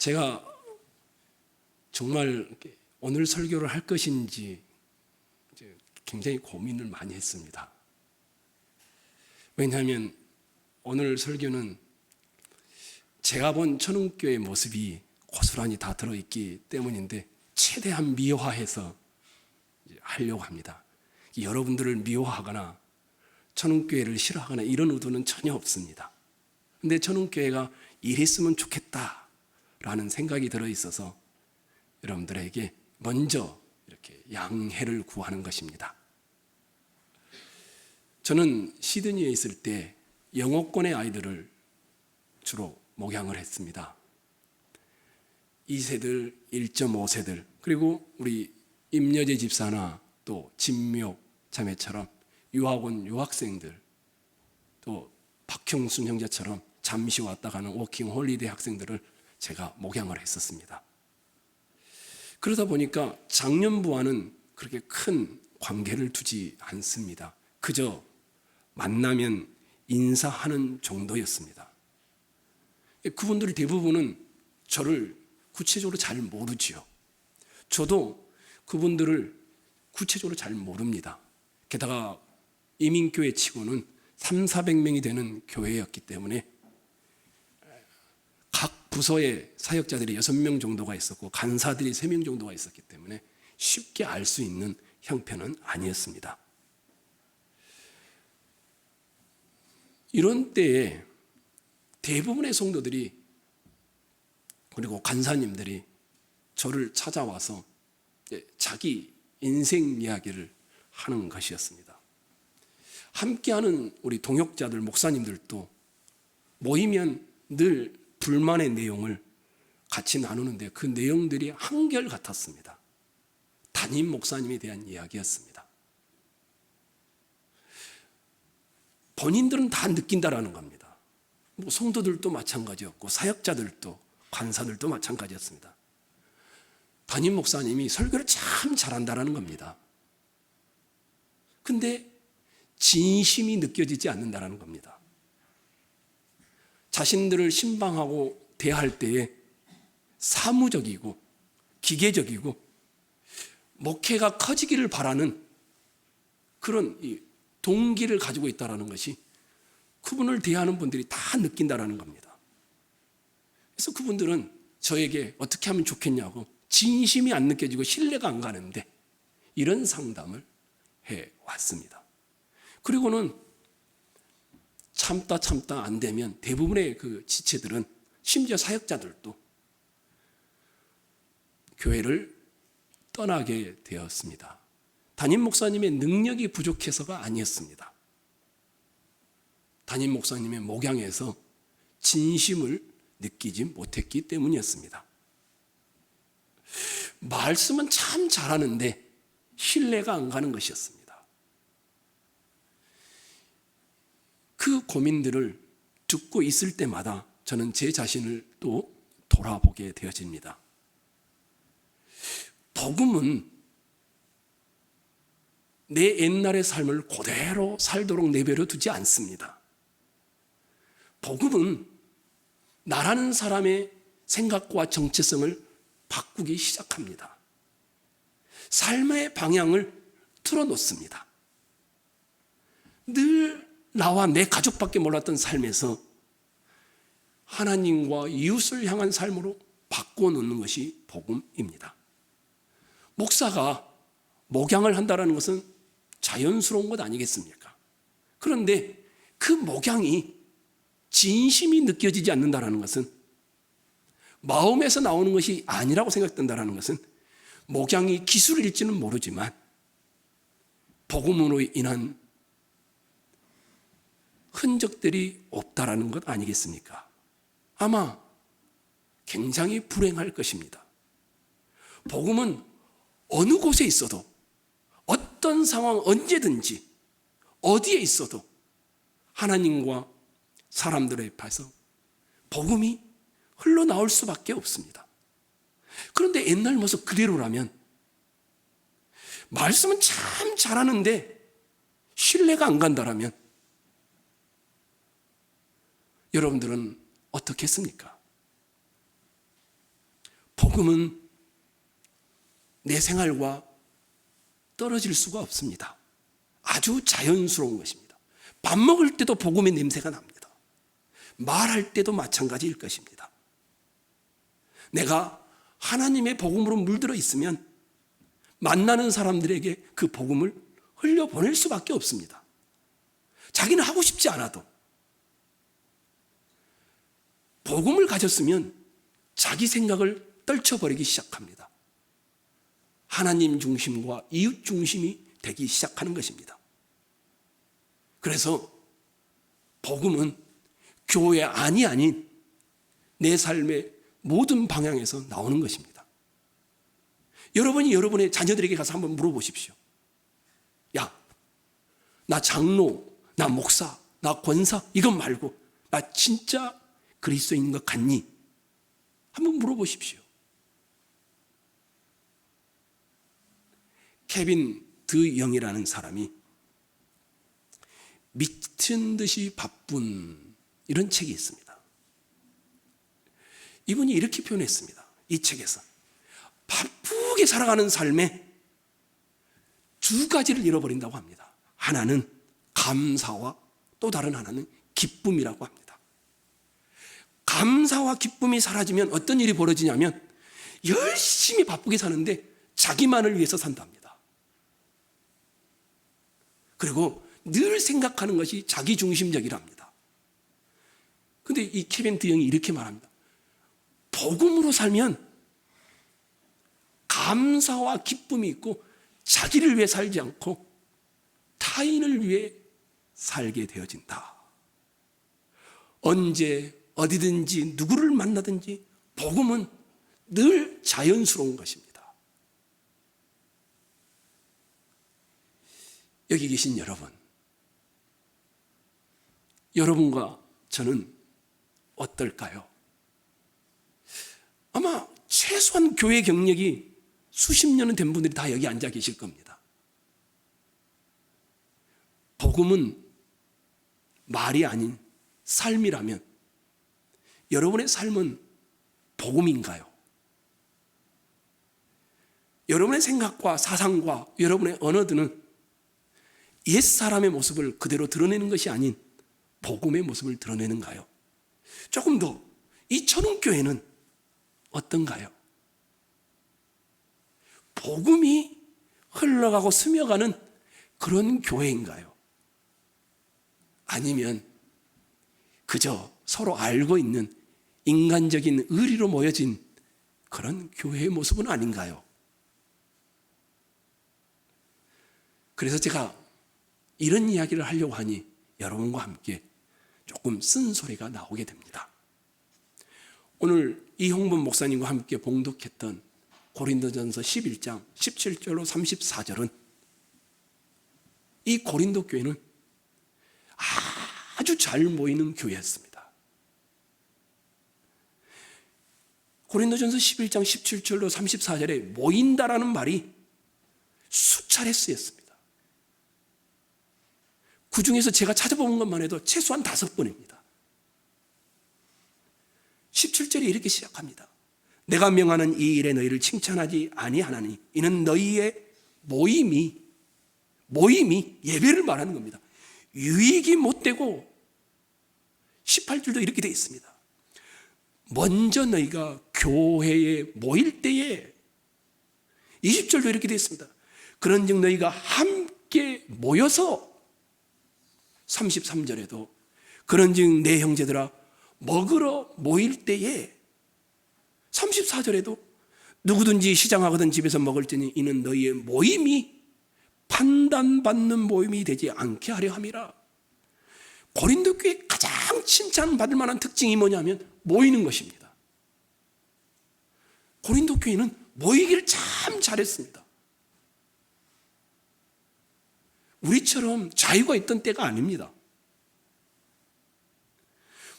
제가 정말 오늘 설교를 할 것인지 굉장히 고민을 많이 했습니다. 왜냐하면 오늘 설교는 제가 본 천흥교의 모습이 고스란히 다 들어있기 때문인데 최대한 미화해서 하려고 합니다. 여러분들을 미워하거나 천흥교회를 싫어하거나 이런 의도는 전혀 없습니다. 근데 천흥교회가 이랬으면 좋겠다라는 생각이 들어있어서 여러분들에게 먼저 이렇게 양해를 구하는 것입니다. 저는 시드니에 있을 때 영어권의 아이들을 주로 목양을 했습니다. 2세들, 1.5세들, 그리고 우리 임여재 집사나 또 진묘 자매처럼 유학원 유학생들, 또 박형순 형제처럼 잠시 왔다 가는 워킹 홀리데이 학생들을 제가 목양을 했었습니다. 그러다 보니까 장년부와는 그렇게 큰 관계를 두지 않습니다. 그저 만나면 인사하는 정도였습니다. 그분들 대부분은 저를 구체적으로 잘 모르지요. 저도 그분들을 구체적으로 잘 모릅니다. 게다가 이민교회 치고는 300~400명이 되는 교회였기 때문에 각 부서에 사역자들이 6명 정도가 있었고 간사들이 3명 정도가 있었기 때문에 쉽게 알 수 있는 형편은 아니었습니다. 이런 때에 대부분의 성도들이 그리고 간사님들이 저를 찾아와서 자기 인생 이야기를 하는 것이었습니다. 함께하는 우리 동역자들, 목사님들도 모이면 늘 불만의 내용을 같이 나누는데 그 내용들이 한결같았습니다. 담임 목사님에 대한 이야기였습니다. 본인들은 다 느낀다라는 겁니다. 성도들도 마찬가지였고 사역자들도 관사들도 마찬가지였습니다. 담임 목사님이 설교를 참 잘한다라는 겁니다. 근데 진심이 느껴지지 않는다라는 겁니다. 자신들을 신방하고 대할 때에 사무적이고 기계적이고 목회가 커지기를 바라는 그런 동기를 가지고 있다는 것이 그분을 대하는 분들이 다 느낀다라는 겁니다. 그래서 그분들은 저에게 어떻게 하면 좋겠냐고 진심이 안 느껴지고 신뢰가 안 가는데 이런 상담을 해왔습니다. 그리고는 참다 안 되면 대부분의 그 지체들은 심지어 사역자들도 교회를 떠나게 되었습니다. 담임 목사님의 능력이 부족해서가 아니었습니다. 담임 목사님의 목양에서 진심을 느끼지 못했기 때문이었습니다. 말씀은 참 잘하는데 신뢰가 안 가는 것이었습니다. 그 고민들을 듣고 있을 때마다 저는 제 자신을 또 돌아보게 되어집니다. 복음은 내 옛날의 삶을 그대로 살도록 내버려 두지 않습니다. 복음은 나라는 사람의 생각과 정체성을 바꾸기 시작합니다. 삶의 방향을 틀어놓습니다. 늘 나와 내 가족밖에 몰랐던 삶에서 하나님과 이웃을 향한 삶으로 바꿔놓는 것이 복음입니다. 목사가 목양을 한다는 것은 자연스러운 것 아니겠습니까? 그런데 그 목양이 진심이 느껴지지 않는다는 것은 마음에서 나오는 것이 아니라고 생각된다는 것은 목양이 기술일지는 모르지만 복음으로 인한 흔적들이 없다라는 것 아니겠습니까? 아마 굉장히 불행할 것입니다. 복음은 어느 곳에 있어도 어떤 상황 언제든지 어디에 있어도 하나님과 사람들의 앞에서 복음이 흘러나올 수밖에 없습니다. 그런데 옛날 모습 그대로라면 말씀은 참 잘하는데 신뢰가 안 간다라면 여러분들은 어떻게 했습니까? 복음은 내 생활과 떨어질 수가 없습니다. 아주 자연스러운 것입니다. 밥 먹을 때도 복음의 냄새가 납니다. 말할 때도 마찬가지일 것입니다. 내가 하나님의 복음으로 물들어 있으면 만나는 사람들에게 그 복음을 흘려보낼 수밖에 없습니다. 자기는 하고 싶지 않아도. 복음을 가졌으면 자기 생각을 떨쳐버리기 시작합니다. 하나님 중심과 이웃 중심이 되기 시작하는 것입니다. 그래서 복음은 교회 안이 아닌 내 삶의 모든 방향에서 나오는 것입니다. 여러분이 여러분의 자녀들에게 가서 한번 물어보십시오. 야, 나 장로, 나 목사, 나 권사 이것 말고 나 진짜 그리스도인인 것 같니? 한번 물어보십시오. 케빈 드 영이라는 사람이 미친 듯이 바쁜 이런 책이 있습니다. 이분이 이렇게 표현했습니다. 이 책에서 바쁘게 살아가는 삶에 두 가지를 잃어버린다고 합니다. 하나는 감사와 또 다른 하나는 기쁨이라고 합니다. 감사와 기쁨이 사라지면 어떤 일이 벌어지냐면 열심히 바쁘게 사는데 자기만을 위해서 산답니다. 그리고 늘 생각하는 것이 자기중심적이랍니다. 그런데 이 케빈 드 영이 이렇게 말합니다. 복음으로 살면 감사와 기쁨이 있고 자기를 위해 살지 않고 타인을 위해 살게 되어진다. 언제 어디든지 누구를 만나든지 복음은 늘 자연스러운 것입니다. 여기 계신 여러분과 저는 어떨까요? 아마 최소한 교회 경력이 수십 년은 된 분들이 다 여기 앉아 계실 겁니다. 복음은 말이 아닌 삶이라면 여러분의 삶은 복음인가요? 여러분의 생각과 사상과 여러분의 언어들은 옛사람의 모습을 그대로 드러내는 것이 아닌 복음의 모습을 드러내는가요? 조금 더 이 천운교회는 어떤가요? 복음이 흘러가고 스며가는 그런 교회인가요? 아니면 그저 서로 알고 있는 인간적인 의리로 모여진 그런 교회의 모습은 아닌가요? 그래서 제가 이런 이야기를 하려고 하니 여러분과 함께 조금 쓴소리가 나오게 됩니다. 오늘 이홍범 목사님과 함께 봉독했던 고린도전서 11장 17절로 34절은 이 고린도 교회는 아주 잘 모이는 교회였습니다. 고린도전서 11장 17절로 34절에 모인다라는 말이 수차례 쓰였습니다. 그 중에서 제가 찾아본 것만 해도 최소한 5번입니다. 17절이 이렇게 시작합니다. 내가 명하는 이 일에 너희를 칭찬하지 아니하나니 이는 너희의 모임이 예배를 말하는 겁니다. 유익이 못되고 18절도 이렇게 되어 있습니다. 먼저 너희가 교회에 모일 때에 20절도 이렇게 되어 있습니다. 그런즉 너희가 함께 모여서 33절에도 그런즉 내 형제들아 먹으러 모일 때에 34절에도 누구든지 시장하거든 집에서 먹을지니 이는 너희의 모임이 판단받는 모임이 되지 않게 하려 함이라. 고린도 교회의 가장 칭찬받을 만한 특징이 뭐냐면 모이는 것입니다. 고린도 교회는 모이기를 참 잘했습니다. 우리처럼 자유가 있던 때가 아닙니다.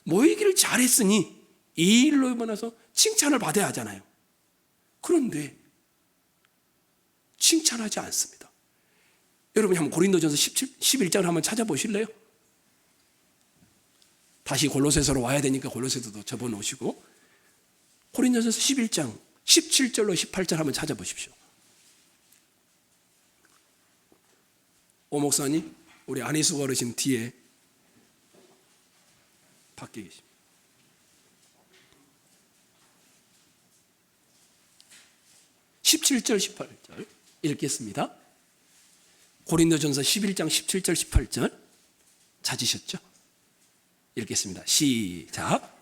모이기를 잘했으니 이 일로 인해서 칭찬을 받아야 하잖아요. 그런데 칭찬하지 않습니다. 여러분이 한번 고린도전서 11장을 한번 찾아보실래요? 다시 골로새서로 와야 되니까 골로새서도 접어놓으시고 고린도전서 11장 17절로 18절 한번 찾아보십시오. 오 목사님, 우리 안희수 어르신 뒤에 밖에 계십니다. 17절 18절 읽겠습니다. 고린도전서 11장 17절 18절 찾으셨죠? 읽겠습니다. 시작.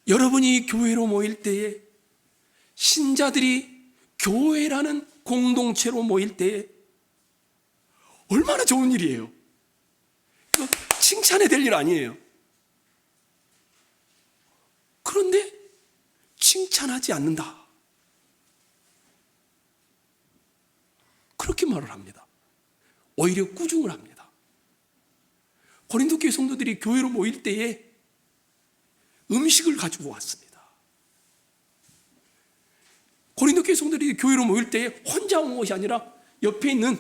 여러분이 교회로 모일 때에, 신자들이 교회라는 공동체로 모일 때에 얼마나 좋은 일이에요. 이거 칭찬해야 될 일 아니에요. 그런데 칭찬하지 않는다, 그렇게 말을 합니다. 오히려 꾸중을 합니다. 고린도 교회 성도들이 교회로 모일 때에 음식을 가지고 왔습니다. 고린도 교회 성도들이 교회로 모일 때에 혼자 온 것이 아니라 옆에 있는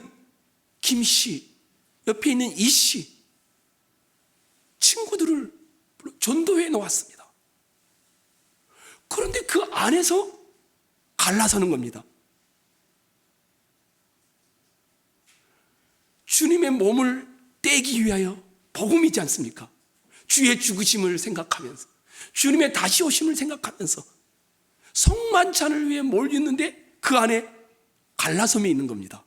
김씨, 옆에 있는 이씨, 친구들을 전도해 놓았습니다. 그런데 그 안에서 갈라서는 겁니다. 주님의 몸을 떼기 위하여 복음이지 않습니까? 주의 죽으심을 생각하면서, 주님의 다시 오심을 생각하면서 성만찬을 위해 몰렸는데 그 안에 갈라섬이 있는 겁니다.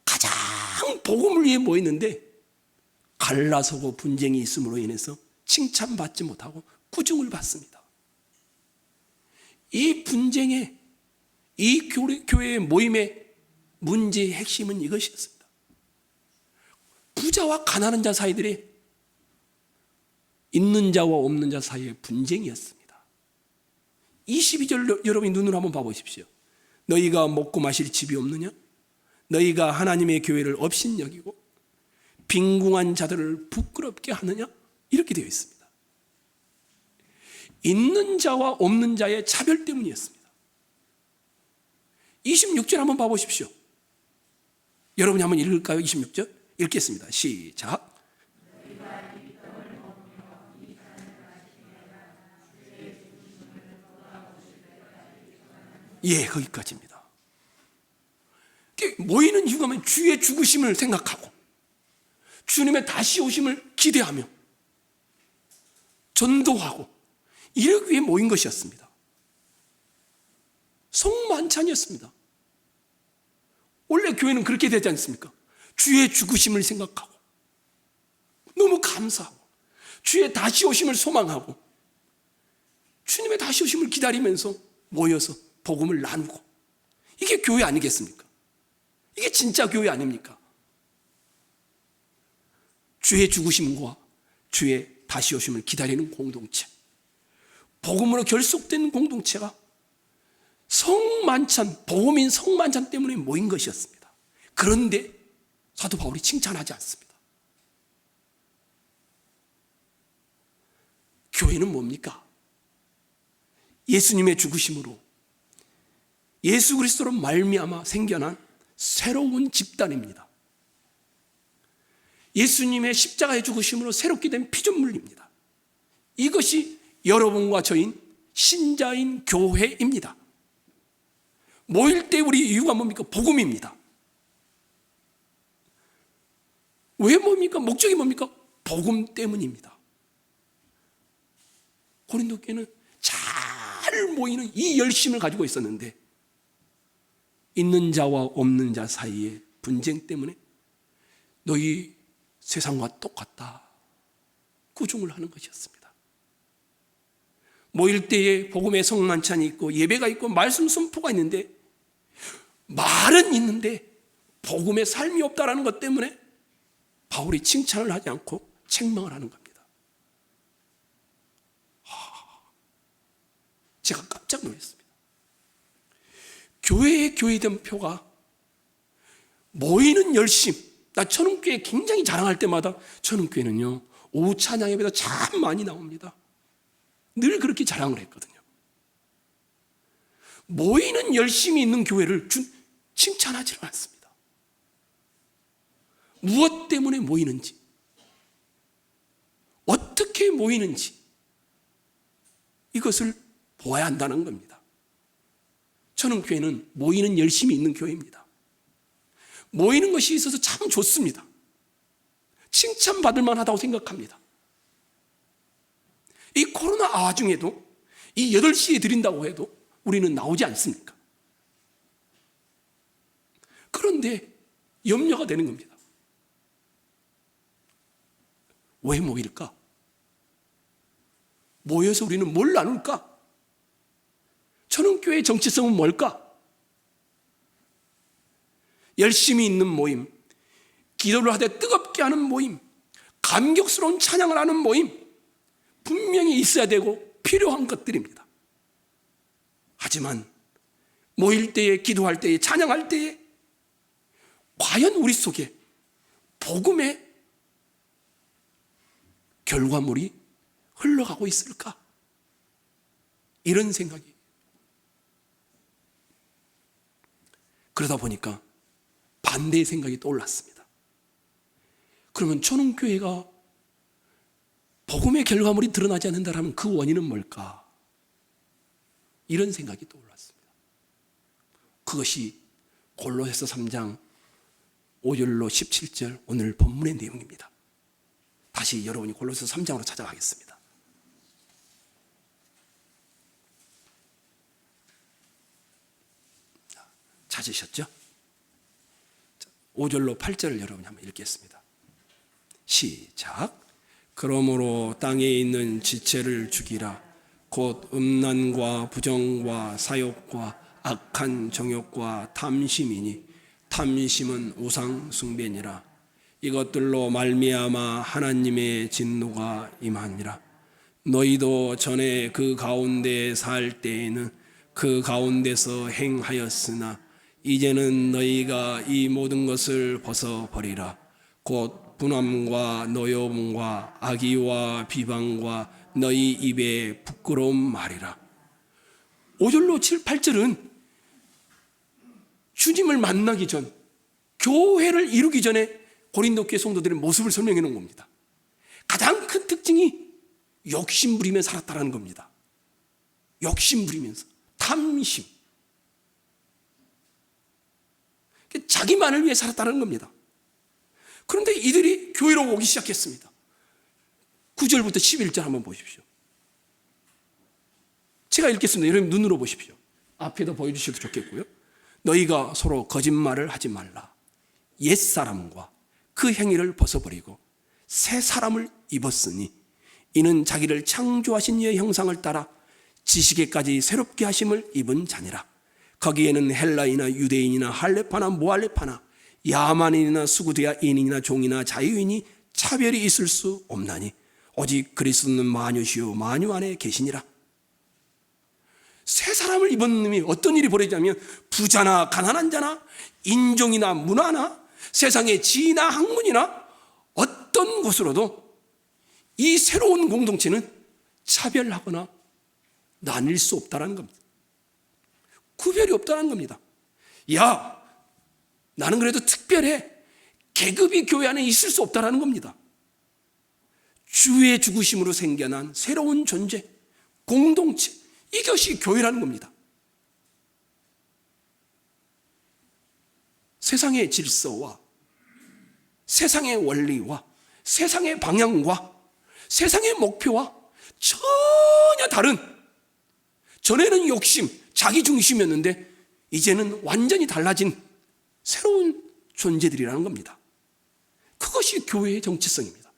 가장 복음을 위해 모였는데 갈라서고 분쟁이 있음으로 인해서 칭찬받지 못하고 꾸중을 받습니다. 이 분쟁의, 이 교회의 모임의 문제의 핵심은 이것이었습니다. 부자와 가난한 자 사이들의, 있는 자와 없는 자 사이의 분쟁이었습니다. 22절 여러분이 눈으로 한번 봐보십시오. 너희가 먹고 마실 집이 없느냐? 너희가 하나님의 교회를 업신여기고 빈궁한 자들을 부끄럽게 하느냐? 이렇게 되어 있습니다. 있는 자와 없는 자의 차별 때문이었습니다. 26절 한번 봐보십시오. 여러분이 한번 읽을까요? 26절 읽겠습니다. 시작. 예, 거기까지입니다. 모이는 이유가 뭐냐면 주의 죽으심을 생각하고 주님의 다시 오심을 기대하며 전도하고 이러기 위해 모인 것이었습니다. 성만찬이었습니다. 원래 교회는 그렇게 되지 않습니까? 주의 죽으심을 생각하고 너무 감사하고 주의 다시 오심을 소망하고 주님의 다시 오심을 기다리면서 모여서 복음을 나누고, 이게 교회 아니겠습니까? 이게 진짜 교회 아닙니까? 주의 죽으심과 주의 다시 오심을 기다리는 공동체, 복음으로 결속된 공동체가 성만찬, 복음인 성만찬 때문에 모인 것이었습니다. 그런데 사도 바울이 칭찬하지 않습니다. 교회는 뭡니까? 예수님의 죽으심으로, 예수 그리스도로 말미암아 생겨난 새로운 집단입니다. 예수님의 십자가의 죽으심으로 새롭게 된 피조물입니다. 이것이 여러분과 저인 신자인 교회입니다. 모일 때 우리 이유가 뭡니까? 복음입니다. 왜 뭡니까? 목적이 뭡니까? 복음 때문입니다. 고린도 교회는 잘 모이는 이 열심을 가지고 있었는데 있는 자와 없는 자 사이의 분쟁 때문에 너희 세상과 똑같다, 꾸중을 하는 것이었습니다. 모일 때에 복음의 성만찬이 있고 예배가 있고 말씀 선포가 있는데, 말은 있는데 복음의 삶이 없다라는 것 때문에 바울이 칭찬을 하지 않고 책망을 하는 겁니다. 제가 깜짝 놀랐습니다. 교회의 교회됨표가 모이는 열심, 나 천은교회 굉장히 자랑할 때마다 천은교회는요 오후 찬양 예배도 참 많이 나옵니다. 늘 그렇게 자랑을 했거든요. 모이는 열심히 있는 교회를 칭찬하지 않습니다. 무엇 때문에 모이는지, 어떻게 모이는지 이것을 보아야 한다는 겁니다. 천은교회는 모이는 열심히 있는 교회입니다. 모이는 것이 있어서 참 좋습니다. 칭찬받을 만하다고 생각합니다. 이 코로나 와중에도 이 8시에 드린다고 해도 우리는 나오지 않습니까? 그런데 염려가 되는 겁니다. 왜 모일까? 모여서 우리는 뭘 나눌까? 천은교회의 정체성은 뭘까? 열심히 있는 모임, 기도를 하되 뜨겁게 하는 모임, 감격스러운 찬양을 하는 모임, 분명히 있어야 되고 필요한 것들입니다. 하지만 모일 때에, 기도할 때에, 찬양할 때에 과연 우리 속에 복음의 결과물이 흘러가고 있을까? 이런 생각이. 그러다 보니까 반대의 생각이 떠올랐습니다. 그러면 천은교회가 복음의 결과물이 드러나지 않는다면 그 원인은 뭘까? 이런 생각이 떠올랐습니다. 그것이 골로새서 3장 5절로 17절 오늘 본문의 내용입니다. 다시 여러분이 골로새서 3장으로 찾아가겠습니다. 찾으셨죠? 5절로 8절을 여러분이 한번 읽겠습니다. 시작. 그러므로 땅에 있는 지체를 죽이라. 곧 음란과 부정과 사욕과 악한 정욕과 탐심이니 탐심은 우상 숭배니라. 이것들로 말미암아 하나님의 진노가 임하니라. 너희도 전에 그 가운데 살 때에는 그 가운데서 행하였으나 이제는 너희가 이 모든 것을 벗어버리라. 곧 분함과 노여움과 악의와 비방과 너희 입에 부끄러운 말이라. 5절로 7, 8절은 주님을 만나기 전, 교회를 이루기 전에 고린도 교회 성도들의 모습을 설명해 놓은 겁니다. 가장 큰 특징이 욕심 부리며 살았다는 겁니다. 욕심 부리면서 탐심, 자기만을 위해 살았다는 겁니다. 그런데 이들이 교회로 오기 시작했습니다. 9절부터 11절 한번 보십시오. 제가 읽겠습니다. 여러분 눈으로 보십시오. 앞에다 보여주셔도 좋겠고요. 너희가 서로 거짓말을 하지 말라. 옛사람과 그 행위를 벗어버리고 새 사람을 입었으니 이는 자기를 창조하신 이의 형상을 따라 지식에까지 새롭게 하심을 입은 자니라. 거기에는 헬라이나 유대인이나 할레파나 모할레파나 야만인이나 수구드야인이나 종이나 자유인이 차별이 있을 수 없나니 오직 그리스도는 만유시요 만유 안에 계시니라. 새 사람을 입은 놈이 어떤 일이 벌어지냐면 부자나 가난한 자나 인종이나 문화나 세상의 지위나 학문이나 어떤 곳으로도 이 새로운 공동체는 차별하거나 나뉠 수 없다는 겁니다. 구별이 없다는 겁니다. 야, 나는 그래도 특별해. 계급이 교회 안에 있을 수 없다는 겁니다. 주의 죽으심으로 생겨난 새로운 존재, 공동체, 이것이 교회라는 겁니다. 세상의 질서와 세상의 원리와 세상의 방향과 세상의 목표와 전혀 다른, 전에는 욕심, 자기중심이었는데 이제는 완전히 달라진 새로운 존재들이라는 겁니다. 그것이 교회의 정체성입니다.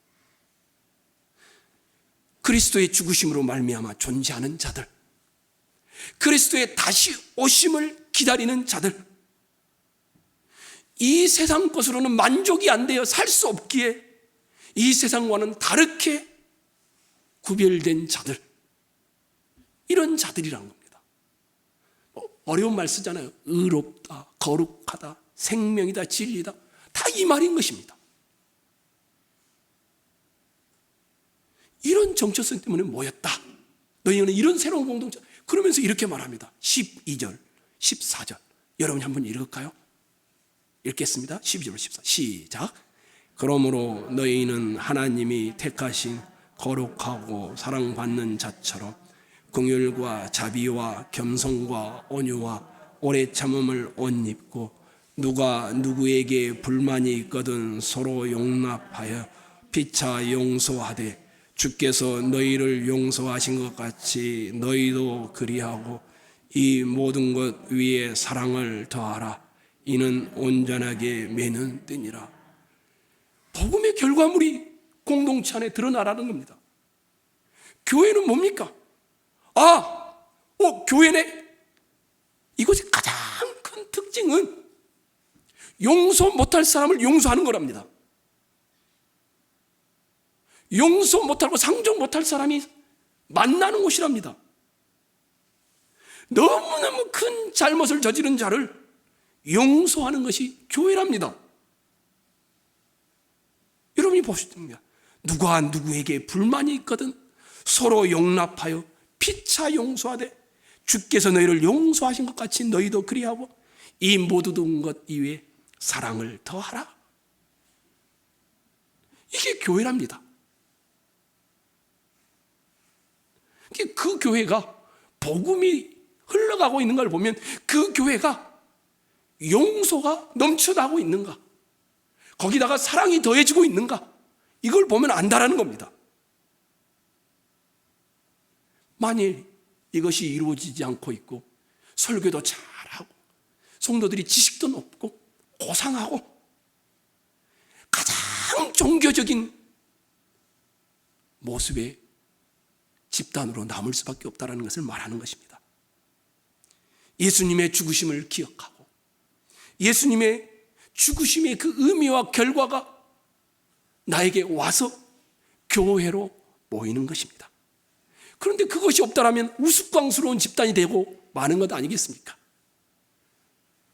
그리스도의 죽으심으로 말미암아 존재하는 자들, 그리스도의 다시 오심을 기다리는 자들, 이 세상 것으로는 만족이 안 되어 살 수 없기에 이 세상과는 다르게 구별된 자들, 이런 자들이라는 겁니다. 어려운 말 쓰잖아요. 의롭다, 거룩하다, 생명이다, 진리다. 다 이 말인 것입니다. 이런 정체성 때문에 모였다. 너희는 이런 새로운 공동체. 그러면서 이렇게 말합니다. 12절, 14절. 여러분이 한번 읽을까요? 읽겠습니다. 12절, 14. 시작. 그러므로 너희는 하나님이 택하신 거룩하고 사랑받는 자처럼 긍휼과 자비와 겸손과 온유와 오래 참음을 옷 입고 누가 누구에게 불만이 있거든 서로 용납하여 피차 용서하되 주께서 너희를 용서하신 것 같이 너희도 그리하고 이 모든 것 위에 사랑을 더하라. 이는 온전하게 매는 뜻이라. 복음의 결과물이 공동체 안에 드러나라는 겁니다. 교회는 뭡니까? 교회네. 이것의 가장 큰 특징은 용서 못할 사람을 용서하는 거랍니다. 용서 못하고 상종 못할 사람이 만나는 곳이랍니다. 너무너무 큰 잘못을 저지른 자를 용서하는 것이 교회랍니다. 여러분이 보십니다. 누가 누구에게 불만이 있거든 서로 용납하여 피차 용서하되 주께서 너희를 용서하신 것 같이 너희도 그리하고 이 모든 것 이외에 사랑을 더하라. 이게 교회랍니다. 그 교회가 복음이 흘러가고 있는 걸 보면 그 교회가 용서가 넘쳐나고 있는가, 거기다가 사랑이 더해지고 있는가, 이걸 보면 안다라는 겁니다. 만일 이것이 이루어지지 않고 있고 설교도 잘하고 성도들이 지식도 높고 고상하고 가장 종교적인 모습의 집단으로 남을 수밖에 없다는 것을 말하는 것입니다. 예수님의 죽으심을 기억하고 예수님의 죽으심의 그 의미와 결과가 나에게 와서 교회로 모이는 것입니다. 그런데 그것이 없다면 우스꽝스러운 집단이 되고 마는 것 아니겠습니까?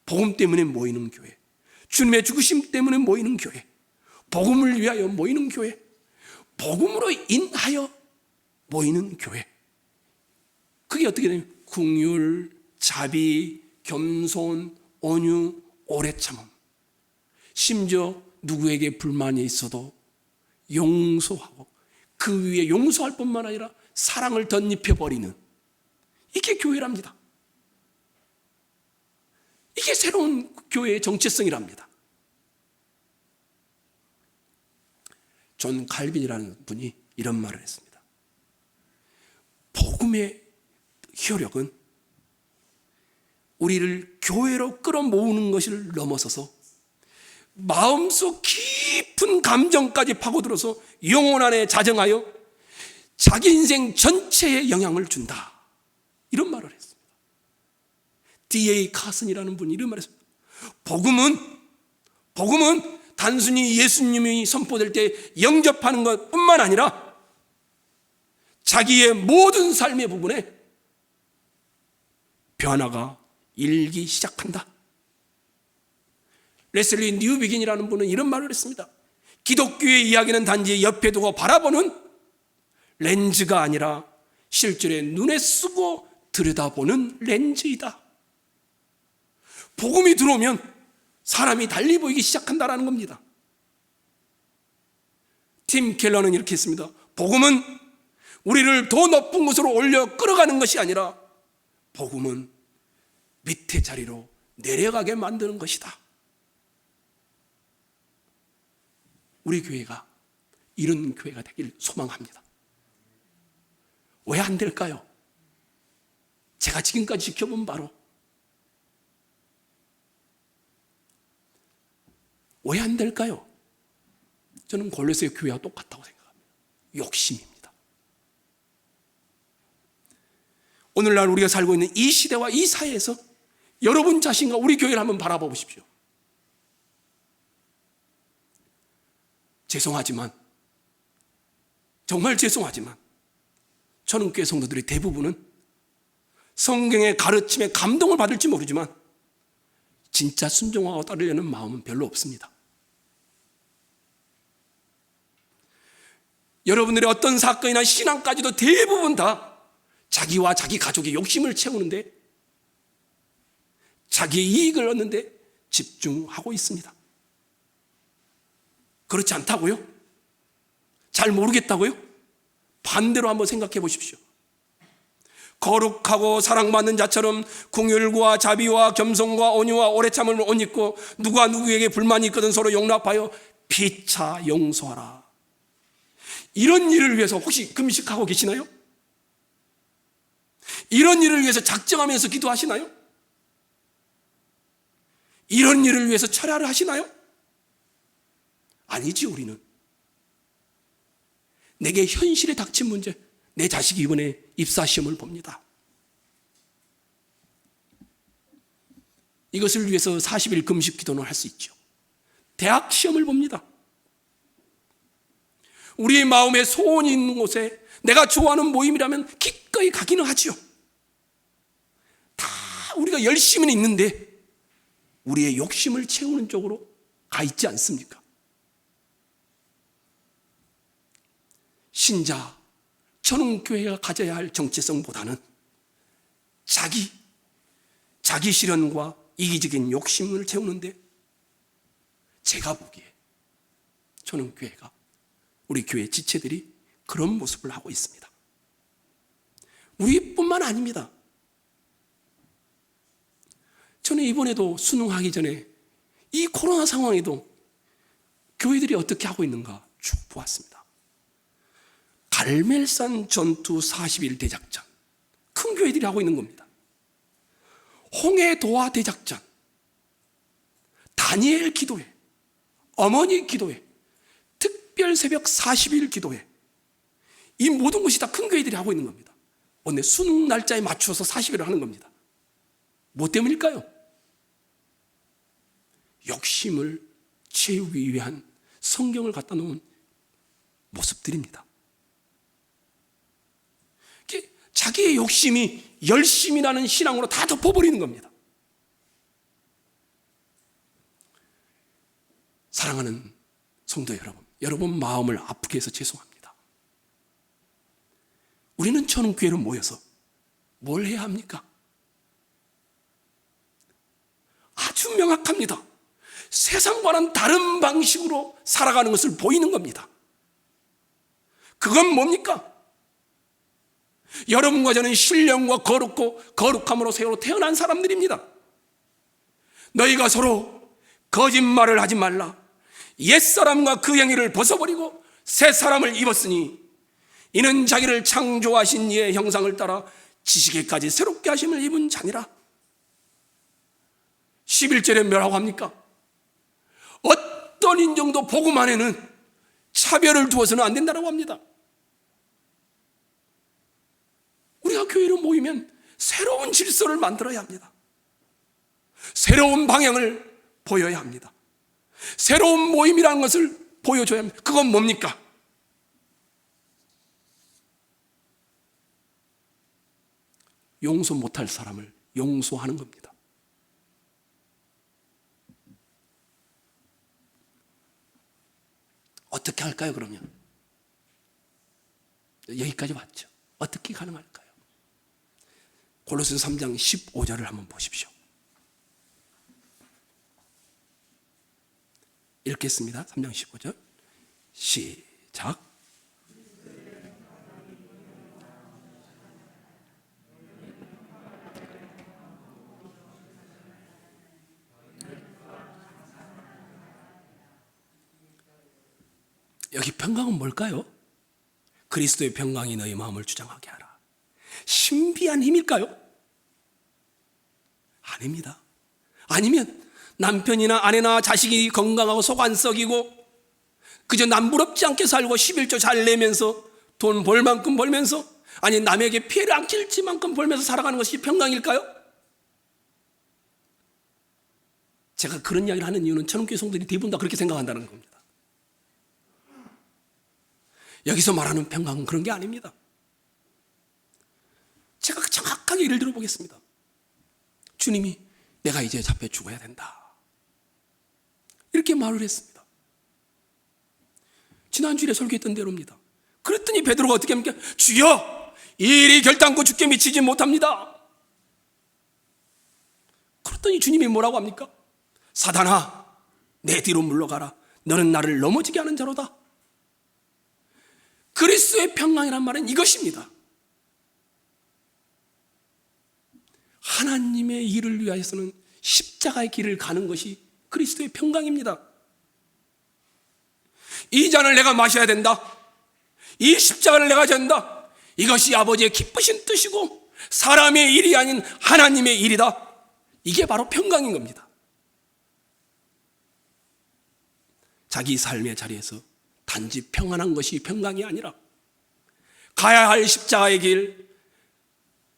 복음 때문에 모이는 교회, 주님의 죽으심 때문에 모이는 교회, 복음을 위하여 모이는 교회, 복음으로 인하여 모이는 교회. 그게 어떻게 되냐면 긍휼, 자비, 겸손, 온유, 오래 참음. 심지어 누구에게 불만이 있어도 용서하고 그 위에 용서할 뿐만 아니라 사랑을 덧입혀버리는, 이게 교회랍니다. 이게 새로운 교회의 정체성이랍니다. 존 칼빈이라는 분이 이런 말을 했습니다. 복음의 효력은 우리를 교회로 끌어모으는 것을 넘어서서 마음속 깊은 감정까지 파고들어서 영혼 안에 자정하여 자기 인생 전체에 영향을 준다. 이런 말을 했습니다. D.A. 카슨이라는 분이 이런 말을 했습니다. 복음은 단순히 예수님이 선포될 때 영접하는 것뿐만 아니라 자기의 모든 삶의 부분에 변화가 일기 시작한다. 레슬리 뉴비긴이라는 분은 이런 말을 했습니다. 기독교의 이야기는 단지 옆에 두고 바라보는 렌즈가 아니라 실제로 눈에 쓰고 들여다보는 렌즈이다. 복음이 들어오면 사람이 달리 보이기 시작한다는 겁니다. 팀 켈러는 이렇게 했습니다. 복음은 우리를 더 높은 곳으로 올려 끌어가는 것이 아니라 복음은 밑에 자리로 내려가게 만드는 것이다. 우리 교회가 이런 교회가 되길 소망합니다. 왜 안 될까요? 제가 지금까지 지켜본 바로 왜 안 될까요? 저는 골로새 교회와 똑같다고 생각합니다. 욕심입니다. 오늘날 우리가 살고 있는 이 시대와 이 사회에서 여러분 자신과 우리 교회를 한번 바라봐 보십시오. 죄송하지만, 정말 죄송하지만 저는 교회 성도들의 대부분은 성경의 가르침에 감동을 받을지 모르지만 진짜 순종하고 따르려는 마음은 별로 없습니다. 여러분들의 어떤 사건이나 신앙까지도 대부분 다 자기와 자기 가족의 욕심을 채우는데, 자기의 이익을 얻는데 집중하고 있습니다. 그렇지 않다고요? 잘 모르겠다고요? 반대로 한번 생각해 보십시오. 거룩하고 사랑받는 자처럼 긍휼과 자비와 겸손과 온유와 오래 참음을 옷 입고 누가 누구에게 불만이 있거든 서로 용납하여 피차 용서하라. 이런 일을 위해서 혹시 금식하고 계시나요? 이런 일을 위해서 작정하면서 기도하시나요? 이런 일을 위해서 철야를 하시나요? 아니지. 우리는 내게 현실에 닥친 문제, 내 자식이 이번에 입사시험을 봅니다. 이것을 위해서 40일 금식 기도는 할 수 있죠. 대학 시험을 봅니다. 우리의 마음에 소원이 있는 곳에 내가 좋아하는 모임이라면 기꺼이 가기는 하지요. 다 우리가 열심히는 있는데 우리의 욕심을 채우는 쪽으로 가 있지 않습니까? 신자, 천흥교회가 가져야 할 정체성보다는 자기 실현과 이기적인 욕심을 채우는데, 제가 보기에 천흥교회가, 우리 교회 지체들이 그런 모습을 하고 있습니다. 우리뿐만 아닙니다. 저는 이번에도 수능하기 전에 이 코로나 상황에도 교회들이 어떻게 하고 있는가 쭉 보았습니다. 갈멜산 전투 40일 대작전, 큰 교회들이 하고 있는 겁니다. 홍해 도하 대작전, 다니엘 기도회, 어머니 기도회, 특별 새벽 40일 기도회, 이 모든 것이 다 큰 교회들이 하고 있는 겁니다. 오늘 수능 날짜에 맞춰서 40일을 하는 겁니다. 뭐 때문일까요? 욕심을 채우기 위한 성경을 갖다 놓은 모습들입니다. 자기의 욕심이 열심이라는 신앙으로 다 덮어버리는 겁니다. 사랑하는 성도 여러분 마음을 아프게 해서 죄송합니다. 우리는 천흥교회로 모여서 뭘 해야 합니까? 아주 명확합니다. 세상과는 다른 방식으로 살아가는 것을 보이는 겁니다. 그건 뭡니까? 여러분과 저는 신령과 거룩고 거룩함으로 새로 태어난 사람들입니다. 너희가 서로 거짓말을 하지 말라. 옛사람과 그 행위를 벗어버리고 새 사람을 입었으니 이는 자기를 창조하신 이의 형상을 따라 지식에까지 새롭게 하심을 입은 자니라. 11절에 뭐라고 합니까? 어떤 인종도 복음 안에는 차별을 두어서는 안 된다고 합니다. 우리가 교회로 모이면 새로운 질서를 만들어야 합니다. 새로운 방향을 보여야 합니다. 새로운 모임이라는 것을 보여줘야 합니다. 그건 뭡니까? 용서 못할 사람을 용서하는 겁니다. 어떻게 할까요, 그러면? 여기까지 왔죠. 어떻게 가능할까요? 골로새서 3장 15절을 한번 보십시오. 읽겠습니다. 3장 15절 시작. 여기 평강은 뭘까요? 그리스도의 평강이 너희 마음을 주장하게 하라. 신비한 힘일까요? 아닙니다. 아니면 남편이나 아내나 자식이 건강하고 속 안 썩이고 그저 남부럽지 않게 살고 11조 잘 내면서 돈 벌 만큼 벌면서, 아니 남에게 피해를 안 끼칠 만큼 벌면서 살아가는 것이 평강일까요? 제가 그런 이야기를 하는 이유는 천흥교회 성도들이 대부분 다 그렇게 생각한다는 겁니다. 여기서 말하는 평강은 그런 게 아닙니다. 제가 정확하게 예를 들어 보겠습니다. 주님이 내가 이제 잡혀 죽어야 된다, 이렇게 말을 했습니다. 지난주에 설교했던 대로입니다. 그랬더니 베드로가 어떻게 합니까? 주여, 이 일이 결단코 주께 미치지 못합니다. 그랬더니 주님이 뭐라고 합니까? 사단아, 내 뒤로 물러가라. 너는 나를 넘어지게 하는 자로다. 그리스도의 평강이란 말은 이것입니다. 하나님의 일을 위하여서는 십자가의 길을 가는 것이 그리스도의 평강입니다. 이 잔을 내가 마셔야 된다. 이 십자가를 내가 져야 된다. 이것이 아버지의 기쁘신 뜻이고 사람의 일이 아닌 하나님의 일이다. 이게 바로 평강인 겁니다. 자기 삶의 자리에서 단지 평안한 것이 평강이 아니라 가야 할 십자가의 길,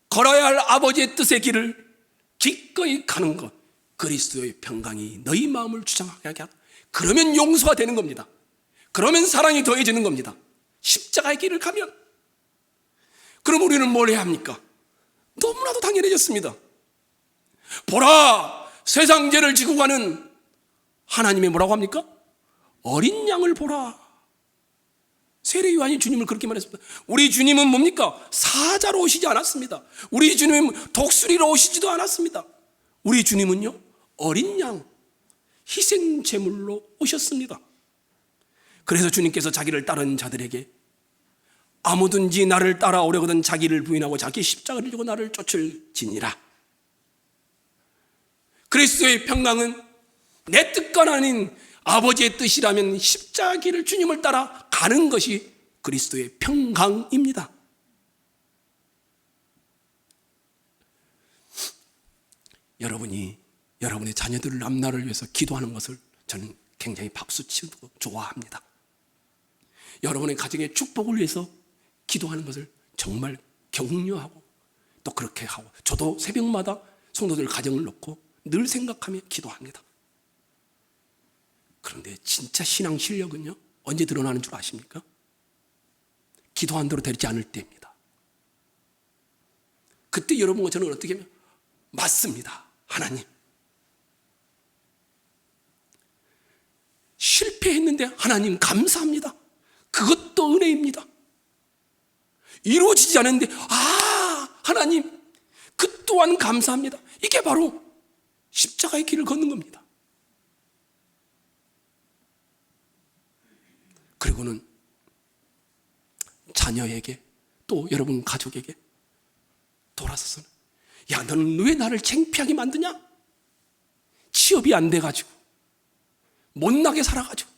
걸어야 할 아버지의 뜻의 길을 기꺼이 가는 것, 그리스도의 평강이 너희 마음을 주장하게 하게 하라. 그러면 용서가 되는 겁니다. 그러면 사랑이 더해지는 겁니다. 십자가의 길을 가면. 그럼 우리는 뭘 해야 합니까? 너무나도 당연해졌습니다. 보라, 세상 죄를 지고 가는 하나님의 뭐라고 합니까? 어린 양을 보라. 세례 요한이 주님을 그렇게 말했습니다. 우리 주님은 뭡니까? 사자로 오시지 않았습니다. 우리 주님은 독수리로 오시지도 않았습니다. 우리 주님은요, 어린 양, 희생 제물로 오셨습니다. 그래서 주님께서 자기를 따르는 자들에게 아무든지 나를 따라오려거든 자기를 부인하고 자기 십자가를 지고 나를 쫓을지니라. 그리스도의 평강은 내 뜻과 아닌 아버지의 뜻이라면 십자가 길을 주님을 따라 가는 것이 그리스도의 평강입니다. 여러분이 여러분의 자녀들을 앞날을 위해서 기도하는 것을 저는 굉장히 박수치고 좋아합니다. 여러분의 가정의 축복을 위해서 기도하는 것을 정말 격려하고 또 그렇게 하고, 저도 새벽마다 성도들 가정을 놓고 늘 생각하며 기도합니다. 그런데 진짜 신앙 실력은요, 언제 드러나는 줄 아십니까? 기도한 대로 되지 않을 때입니다. 그때 여러분과 저는 어떻게 하면, 맞습니다, 하나님. 실패했는데 하나님 감사합니다. 그것도 은혜입니다. 이루어지지 않았는데 하나님 그 또한 감사합니다. 이게 바로 십자가의 길을 걷는 겁니다. 그리고는 자녀에게 또 여러분 가족에게 돌아서서는, 야, 너는 왜 나를 창피하게 만드냐? 취업이 안 돼가지고 못나게 살아가지고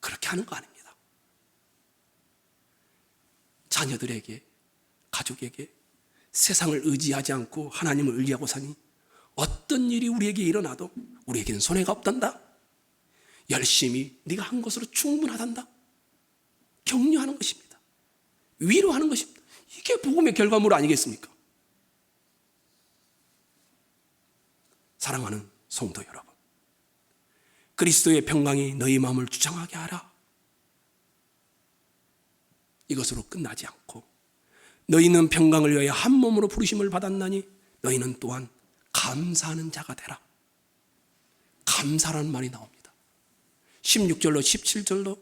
그렇게 하는 거 아닙니다. 자녀들에게, 가족에게 세상을 의지하지 않고 하나님을 의지하고 사니 어떤 일이 우리에게 일어나도 우리에게는 손해가 없단다. 열심히 네가 한 것으로 충분하단다. 격려하는 것입니다. 위로하는 것입니다. 이게 복음의 결과물 아니겠습니까? 사랑하는 성도 여러분, 그리스도의 평강이 너희 마음을 주장하게 하라. 이것으로 끝나지 않고, 너희는 평강을 위하여 한 몸으로 부르심을 받았나니 너희는 또한 감사하는 자가 되라. 감사라는 말이 나옵니다. 16절로 17절로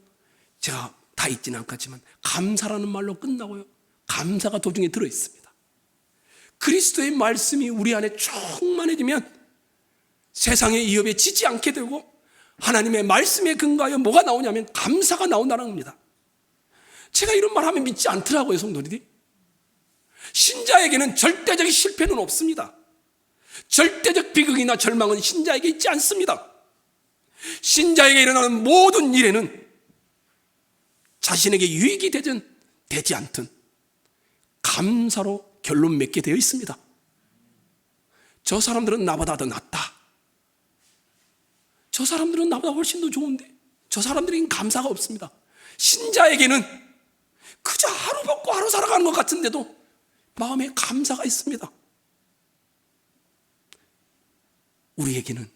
제가 다 읽지는 않겠지만 감사라는 말로 끝나고요, 감사가 도중에 들어있습니다. 그리스도의 말씀이 우리 안에 충만해지면 세상의 위협에 지지 않게 되고, 하나님의 말씀에 근거하여 뭐가 나오냐면 감사가 나온다는 겁니다. 제가 이런 말 하면 믿지 않더라고요, 성도들이. 신자에게는 절대적 실패는 없습니다. 절대적 비극이나 절망은 신자에게 있지 않습니다. 신자에게 일어나는 모든 일에는 자신에게 유익이 되든 되지 않든 감사로 결론 맺게 되어 있습니다. 저 사람들은 나보다 더 낫다. 저 사람들은 나보다 훨씬 더 좋은데. 저 사람들에게는 감사가 없습니다. 신자에게는 그저 하루 먹고 하루 살아가는 것 같은데도 마음에 감사가 있습니다. 우리에게는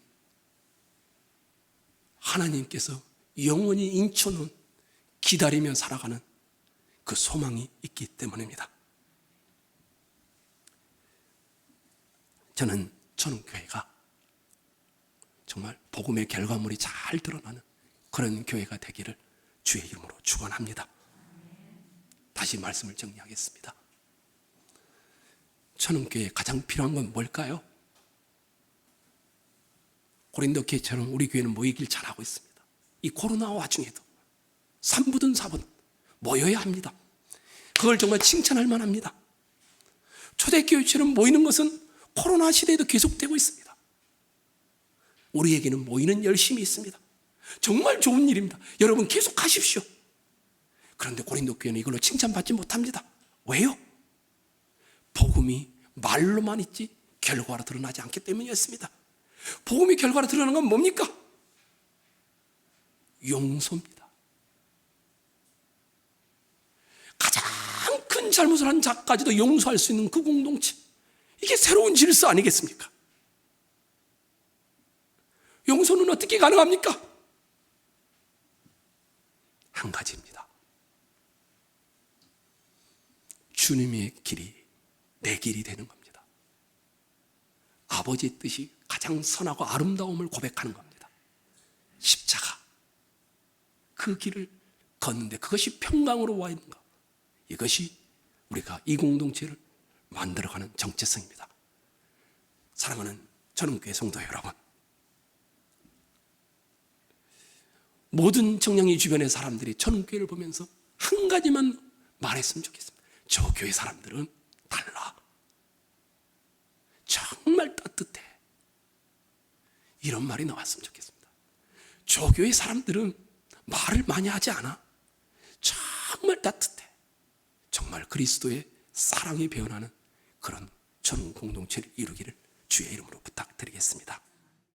하나님께서 영원히 인쳐놓은, 기다리며 살아가는 그 소망이 있기 때문입니다. 저는 교회가 정말 복음의 결과물이 잘 드러나는 그런 교회가 되기를 주의 이름으로 축원합니다. 다시 말씀을 정리하겠습니다. 천은교회에 가장 필요한 건 뭘까요? 고린도 교회처럼 우리 교회는 모이길 잘하고 있습니다. 이 코로나 와중에도 3부든 4부든 모여야 합니다. 그걸 정말 칭찬할 만합니다. 초대교회처럼 모이는 것은 코로나 시대에도 계속되고 있습니다. 우리에게는 모이는 열심이 있습니다. 정말 좋은 일입니다. 여러분 계속 하십시오. 그런데 고린도 교회는 이걸로 칭찬받지 못합니다. 왜요? 복음이 말로만 있지 결과로 드러나지 않기 때문이었습니다. 복음이 결과로 드러나는 건 뭡니까? 용서입니다. 가장 큰 잘못을 한 자까지도 용서할 수 있는 그 공동체, 이게 새로운 질서 아니겠습니까? 용서는 어떻게 가능합니까? 한 가지입니다. 주님의 길이 내 길이 되는 겁니다. 아버지의 뜻이 가장 선하고 아름다움을 고백하는 겁니다. 십자가, 그 길을 걷는데 그것이 평강으로 와 있는 것, 이것이 우리가 이 공동체를 만들어가는 정체성입니다. 사랑하는 전원교회 성도 여러분, 모든 청량리 주변의 사람들이 전원교회를 보면서 한 가지만 말했으면 좋겠습니다. 저 교회 사람들은 달라. 정말 따뜻해. 이런 말이 나왔으면 좋겠습니다. 저 교회 사람들은 말을 많이 하지 않아. 정말 따뜻해. 정말 그리스도의 사랑이 배어나는 그런 전 공동체를 이루기를 주의 이름으로 부탁드리겠습니다.